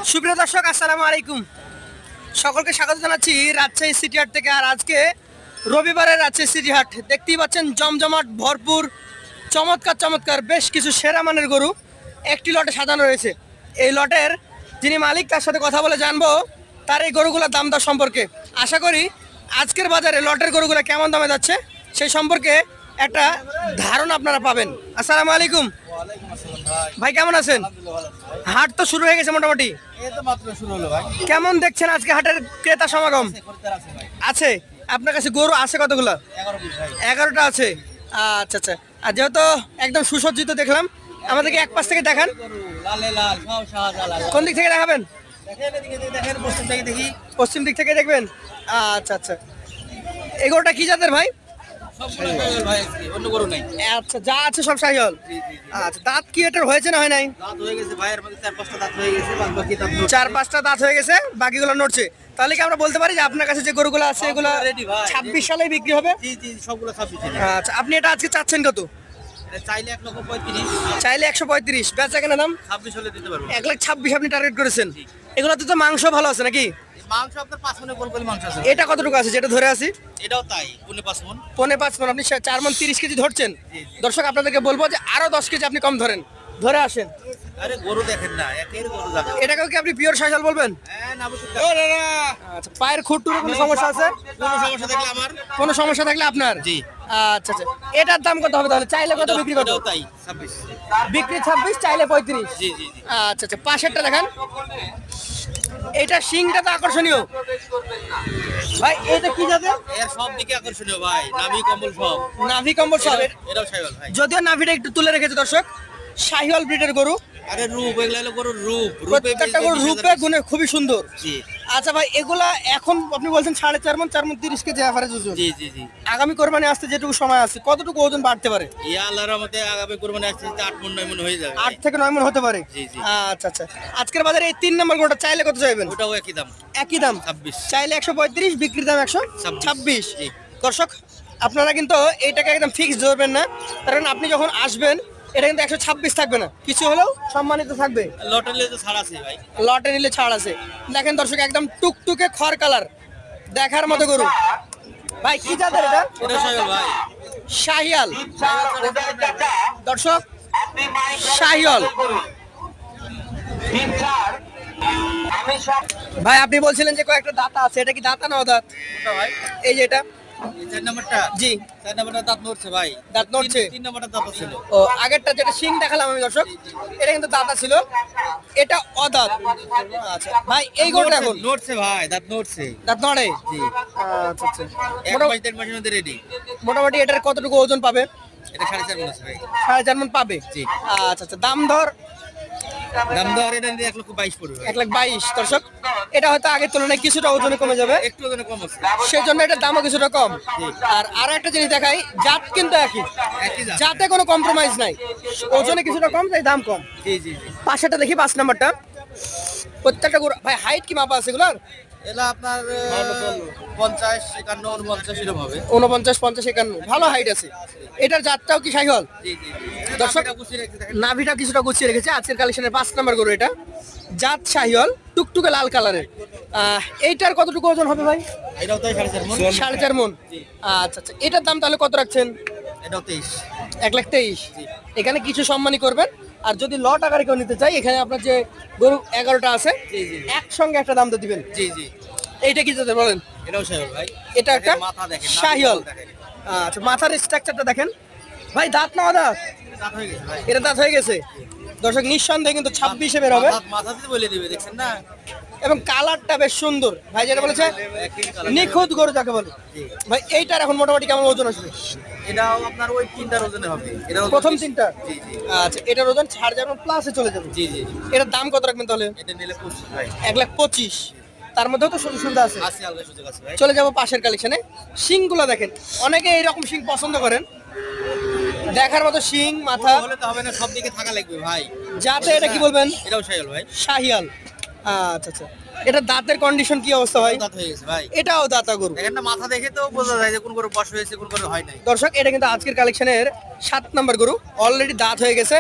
সুপ্রিয় দর্শক, আসসালামু আলাইকুম। সকলকে স্বাগত জানাচ্ছি রাজশাহী সিটি হাট থেকে। আর আজকে রবিবারের রাজশাহী সিটি হাট, দেখতেই পাচ্ছেন জমজমাট ভরপুর, চমৎকার চমৎকার বেশ কিছু সেরা মানের গরু একটি লটে সাজানো রয়েছে। এই লটের যিনি মালিক, তার সাথে কথা বলে জানবো তার এই গরুগুলোর দাম দর সম্পর্কে। আশা করি আজকের বাজারে লটের গরুগুলো কেমন দামে যাচ্ছে সেই সম্পর্কে একটা ধারণা আপনারা পাবেন। আসসালামু আলাইকুম ভাই, কেমন আছেন? হাট তো শুরু হয়ে গেছে মোটামুটি, কেমন দেখছেন আজকে হাটের ক্রেতা সমাগম? আছে আপনার কাছে গরু আছে কতগুলো? 11টা আছে। আচ্ছা আচ্ছা। আর যেহেতু একদম সুসজ্জিত দেখলাম, আমাদেরকে এক পাশ থেকে দেখান। কোন দিক থেকে দেখাবেন? পশ্চিম দিক থেকে দেখবেন। আচ্ছা আচ্ছা। এই গরুটা কি জাতের ভাই? আচ্ছা, যা আছে সব শাহিওয়াল। আচ্ছা, দাঁত কি এটার হয়েছে না হয় নাই? 4-5টা দাঁত হয়ে গেছে, বাকিগুলো নড়ছে। তাহলে কি আমরা বলতে পারি যে আপনার কাছে যে গরুগুলো আছে এগুলো 26 সালে বিক্রি হবে? আচ্ছা, আপনি এটা আজকে চাচ্ছেন কত? চাইলে 135, বেচা কেনা দাম 1,26,000 আপনি টার্গেট করেছেন। এগুলোতে তো মাংস ভালো আছে নাকি? মাংস আপনার 5 মণ গোল মাংস আছে। এটা কতটুকু আছে যেটা ধরে আছি? এটাও তাই, 5 মণ। 5.5 মণ। আপনি 4 মণ 30 কেজি ধরছেন। দর্শক আপনাদেরকে বলবো যে আরো 10 কেজি আপনি কম ধরেন, ধরে আসেন। আরে গরু দেখেন না, একের গরু দেখেন। এটাকেও কি আপনি পিওর শাহিওয়াল বলবেন? হ্যাঁ না বুঝতে। আচ্ছা, পায়ের খুঁটুর কোনো সমস্যা আছে? কোনো সমস্যা থাকলে আমার, কোনো সমস্যা থাকলে আপনার? জি। আচ্ছা আচ্ছা। এটার দাম কত হবে তাহলে? চাইলে কত বিক্রি কত? এটাও তাই 26। বিক্রি 26, চাইলে 35। জি জি জি। আচ্ছা আচ্ছা। পাশেরটা দেখান। এটা শিংটা তো আকর্ষণীয় ভাই। এটা কি জাতের? এর সব দিকে আকর্ষণীয় ভাই, নাভি কম্বল সব। নাভি কম্বল সব। এটাও শাহিওয়াল ভাই। যদিও নাভিটা একটু তুলে রেখেছে দর্শক। শাহিওয়াল ব্রিডের গরু। আরে রূপ, এগুলা হলো গরুর রূপ। প্রত্যেকটা গরু রূপে গুণে খুবই সুন্দর। জি। আচ্ছা ভাই, এগুলা এখন আপনি বলছেন 4.5 মণ, 4 মণ 30 কেজি এভারেজ ওজন। জি জি জি। আগামী কোরবানি আসতে যেটুকু সময় আছে, কতটুকু ওজন বাড়তে পারে? ইয়া আল্লাহর রহমতে আগামী কুরবানি আসছে 8 মণ 9 মণ হয়ে যাবে। 8 থেকে 9 মণ হতে পারে। জি জি। আচ্ছা আচ্ছা। আজকের বাজারে এই 3 নম্বর গরুটা চাইলে কত চাইবেন? ওটাও একই দাম, একই দাম 26। চাইলে 135, বিক্রির দাম 126। জি। দর্শক আপনারা কিন্তু এইটাকে একদম ফিক্স ধরবেন না, কারণ আপনি যখন আসবেন এটা কিন্তু 126 থাকবে না, কিছু হলেও সম্মানিত থাকবে। লটে নিলে তো ছাড় আছে ভাই। লটে নিলে ছাড় আছে। দেখেন দর্শক, একদম টুকটুকে খড় কালার, দেখার মতো গরু। ভাই কি জাতের এটা? এটা শাহিওয়াল ভাই। শাহিয়াল। দর্শক, শাহিয়াল ভাই। আপনি বলছিলেন যে কয়েকটা দাঁতা আছে, এটা কি দাঁতা না দাঁত? কোনটা ভাই? এই যে এটা। এই 4 নাম্বারটা? জি। 4 নাম্বারটা দাঁত নড়ছে ভাই। দাঁত নড়ছে? 3 নাম্বারটা দাঁত ছিল। ও, আগেরটা যেটা শিং দেখালাম আমি দর্শক, এটা কিন্তু দাঁতা ছিল, এটা অদাঁত। আচ্ছা ভাই, এই গরুটা এখন নড়ছে ভাই, দাঁত নড়ছে। দাঁত নড়ে? জি। আচ্ছা আচ্ছা। 1 মাস 1.5 মাসের মধ্যে রেডি। মোটামুটি এটার কতটুকু ওজন পাবে? এটা 4.5 মণ আছে ভাই। 4.5 মণ পাবে। জি। আচ্ছা আচ্ছা। দাম দর? দাম দর এটা নিয়ে 1,22,000 পড়বে ভাই। 1,22,000। দর্শক, এটা হয়তো আগের তুলনায় কিছুটা ওজনে কমে যাবে, একটু ওজনে কম আছে। সেই জন্য এটার দামও কিছুটা কম। জি। আর আরো একটা জিনিস দেখাই, জাত কিন্তু একই, একই দাম। জাতে কোনো কম্প্রোমাইজ নাই, ওজনে কিছুটা কম, তাই দাম কম। জি জি জি। পাশেটা দেখি, 5 নাম্বারটা। প্রত্যেকটা গরু ভাই হাইট কি মাপা আছে এগুলোর? এটা আপনার 50, 51, 49 এরকম হবে। 49, 50, 51 ভালো হাইট আছে। এটার জাতটাও কি শাহিওয়াল? জি জি। দর্শক, এটা গুছিয়ে রাখতে দেখেন। নাভিটা কিছুটা গুছিয়ে রেখেছে। আজকের কালেকশনের 5 নাম্বার গরু এটা, জাত শাহিওয়াল, টুকটুকে লাল কালারের। এইটার কতটুকু ওজন হবে ভাই? এটাও তাই 4.5 মণ। 4.5 মণ। আচ্ছা আচ্ছা। এটার দাম তাহলে কত রাখছেন? এটাও 23। 1,23,000। এখানে কিছু সম্মানী করবেন। আর যদি লট আকারে কেউ নিতে চাই, এখানে আপনার যে গরু 11টা আছে, জি জি। একসঙ্গে একটা দাম তো দিবেন। জি জি। এইটা কি জাতের বলেন? এটাও শাহিওয়াল ভাই। এটা একটা মাথা দেখেন, শাহিওয়াল। দেখেন। আচ্ছা, মাথার স্ট্রাকচারটা দেখেন ভাই। দাঁত না দাঁত? দাঁত হয়ে গেছে ভাই। এটা দাঁত হয়ে গেছে। দর্শক, নিঃসন্দেহে কিন্তু 26-এ বের হবে। মাথাতে বলে দিবে, দেখছেন না? এবং কালারটা বেশ সুন্দর ভাই, যেটা বলেছে নিখুঁত গরু যাকে বলে। জি। ভাই এইটার এখন মোটামুটি কেমন ওজন আসবে? এটাও আপনার ওই 3টার ওজনে হবে। এটাও প্রথম 3টা? জি জি। আচ্ছা, এটার ওজন 4.5 মণ প্লাসে চলে যাবে। জি জি। এটার দাম কত রাখবেন তাহলে? এটা নিলে 25 ভাই। 1,25,000। তার মধ্যেও তো সুযোগ সুবিধা আছে। আছে, আলাদা সুযোগ আছে ভাই। চলে যাবো পাশের কালেকশনে। শিংগুলো দেখেন, অনেকে এইরকম শিং পছন্দ করেন, দেখার মতো শিং, মাথা। হলে তো হবে না, সব দিকে থাকা লাগবে ভাই। যাতে এটা কি বলবেন? এটাও শাহিওয়াল ভাই। শাহিয়াল। আচ্ছা আচ্ছা। এটা দাঁতের কন্ডিশন কি অবস্থা ভাই? দাঁত হয়ে গেছে ভাই। এটাও দাঁতা গরু। দেখেন না, মাথা দেখে তো বোঝা যায় যে কোন গরু বয়স হয়েছে, কোন গরু হয় নাই। দর্শক, এটা কিন্তু আজকের কালেকশনের 7 নম্বর গরু। অলরেডি দাঁত হয়ে গেছে,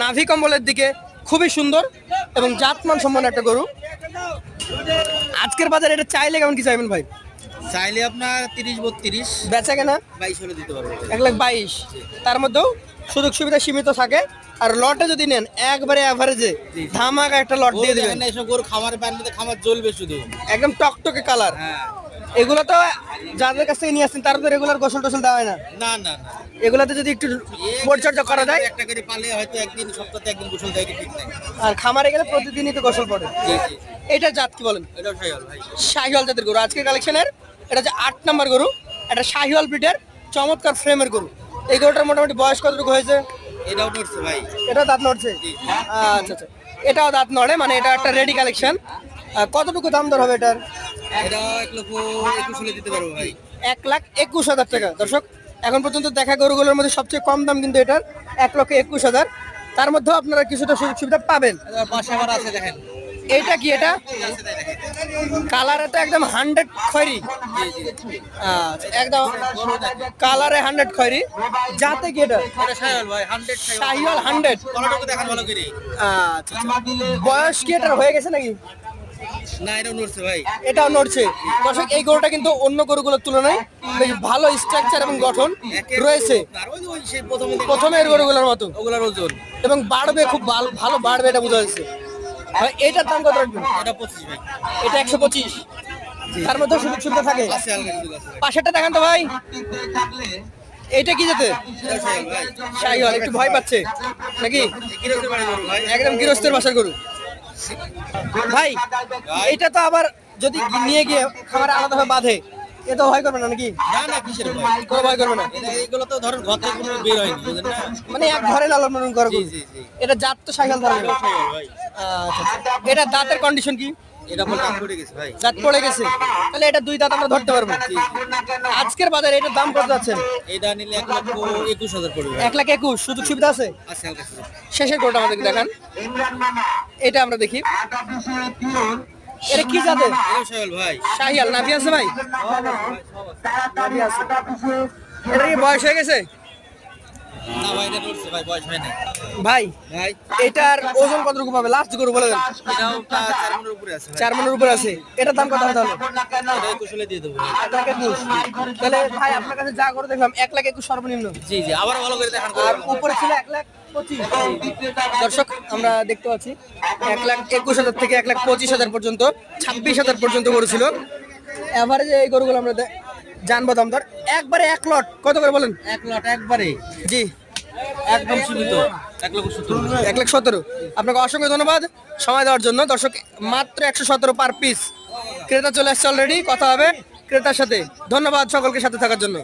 নাভি কম্বলের দিকে খুবই সুন্দর এবং জাতমান সম্পন্ন একটা গরু। আজকের বাজারে এটা চাইলে কেমন কি চাইবেন ভাই? চাইলে আপনার 30-32 বেচা কেনা 22 হলে দিতে পারবো। 1,22,000, তার মধ্যেও সুযোগ সুবিধা সীমিত থাকে। আর লটে যদি নেন একবারে অ্যাভারেজে জি। ধামাকা একটা লট দিয়ে দিবেন, দেখেন না, এসব গরু খামারে পায়ের মধ্যে খামার জ্বলবে শুধু। একদম টকটকে কালার। হ্যাঁ, এগুলো তো যাদের কাছ থেকে নিয়ে আসছেন তারা তো রেগুলার গোসল টোসল দেওয়া হয় না। না না না, এগুলাতে যদি একটু পরিচর্যা করা যায়, একটা করে পালে হয়তো একদিন সপ্তাহে একদিন গোসল দেয়, ঠিক নাই। আর খামারে গেলে প্রতিদিনই তো গোসল পড়ে। জি জি, এটা জাত কি বলেন? এটাও শাহিওয়াল ভাই। শাহিওয়াল জাতের গরু আজকের কালেকশনের। এটা হচ্ছে 8 নম্বর গরু। এটা শাহিওয়াল ব্রিডের চমৎকার ফ্রেমের গরু। এই গরুটার মোটামুটি বয়স কতটুকু হয়েছে? এটাও নড়ছে ভাই। এটা দাঁত নড়ছে? জি। আচ্ছা আচ্ছা, এটাও দাঁত নড়ে, মানে এটা একটা রেডি কালেকশন। কতটুকু দাম দর হবে এটার? এটা 1,21,000 হলে দিতে পারবো ভাই। 1,21,000 টাকা। দর্শক, এখন পর্যন্ত দেখা গরুগুলোর মধ্যে সবচেয়ে কম দাম কিন্তু এটার 1,21,000। তার মধ্যেও আপনারা কিছুটা সুযোগ সুবিধা পাবেন। এবার পাশে আবার আছে দেখেন। এইটা কি? এটা আছে তাই দেখেন। কালারে তো একদম 100 খয়েরি। জি জি, আচ্ছা, একদম কালারে 100 খয়েরি। যাতে কি এটা? এটা শাহিওয়াল ভাই, 100 শাহিওয়াল 100। কলাটুকু দেখেন ভালো করে। আচ্ছা, বয়স কি এটার হয়ে গেছে নাকি? না, এটাও নড়ছে ভাই। এটাও নড়ছে। দর্শক, এই গরুটা কিন্তু অন্য গরুগুলোর তুলনায় বেশ ভালো স্ট্রাকচার এবং গঠন রয়েছে আর ওই যে ওই সেই প্রথমে প্রথমের গরুগুলোর মতো, ওগুলার ওজন। এবং বাড়বে, খুব ভালো ভালো বাড়বে, এটা বোঝা যাচ্ছে। ভাই, এটার দাম কত রাখবেন? এটা 25 ভাই। এটা 125। তার মধ্যে সুযোগ সুবিধা থাকে। আছে হালকা কিছু আছে ভাই। পাশেরটা দেখান তো ভাই। এইটা কি যেতে? এটাও শাহিওয়াল ভাই। শাহিওয়াল একটু ভয় পাচ্ছে নাকি? কিরকম বাড়ি গরু ভাই? একদম গৃহস্থের বাসার গরু। ভাই, এটা তো আবার যদি নিয়ে গিয়ে খামারে আলাদাভাবে বাঁধে, এ তো ভয় করবে না নাকি? না না, কিসের ভাই? কোনো ভয় করবে না, এইগুলো তো ধরেন ঘর থেকে কোনো বের হয়নি, বুঝলেন না? মানে এক ঘরে লালন পালন করে গরু। জি, জি। এটা জাত তো শাহিওয়াল ধরনের। এটাও শাহিওয়াল ভাই। আচ্ছা, এটা দাঁতের কন্ডিশন কি? এটা বলতে পড়ে গেছে ভাই। দাঁত পড়ে গেছে, তাহলে এটা 2 দাঁত আমরা ধরতে পারবো। আজকের বাজারে এটার দাম কত যাচ্ছে? এটা নিলে 1,21,000 পড়বে ভাই। 1,21,000। সুযোগ সুবিধা আছে? আছে হালকা কিছু। শেষের গরুটা আমাদেরকে দেখান। এটা আমরা দেখি। এটা কি জাতের? এটাও শাহিওয়াল ভাই। শাহিয়াল নাভি আছে ভাই? নাভি আছে। এটা কি বয়স হয়ে গেছে? না ভাই, এটা নড়ছে ভাই, বয়স হয় না ভাই, ভাই। এটার ওজন কতটুকু পাবে? লাস্ট গরু বলে দেন। এটাও প্রায় 4 মণের উপরে আছে ভাই। 4 মণের উপর আছে। এটার দাম কত হবে তাহলে? এটা 21 হলে দিয়ে দেবো ভাই। 1,21,000। তাহলে ভাই, আপনার কাছে যা করে দেখলাম 1,21,000 সর্বনিম্ন, জি জি, আবার ভালো করে দেখান। আর উপরে ছিল 1,25,000। দর্শক, আমরা দেখতে পাচ্ছি 1,21,000 থেকে 1,25,000 পর্যন্ত, 26,000 পর্যন্ত গরু ছিল। এভারেজে এই গরুগুলো আমরা জানবো দাম দর। একবারে এক লট কত করে বলেন? 1 লট একবারে জি, একদম সীমিত 1,70,000। 1,17,000। আপনাকে অসংখ্য ধন্যবাদ সময় দেওয়ার জন্য। দর্শক, মাত্র 117 পার পিস। ক্রেতা চলে আসছে অলরেডি, কথা হবে ক্রেতার সাথে। ধন্যবাদ সকলকে সাথে থাকার জন্য।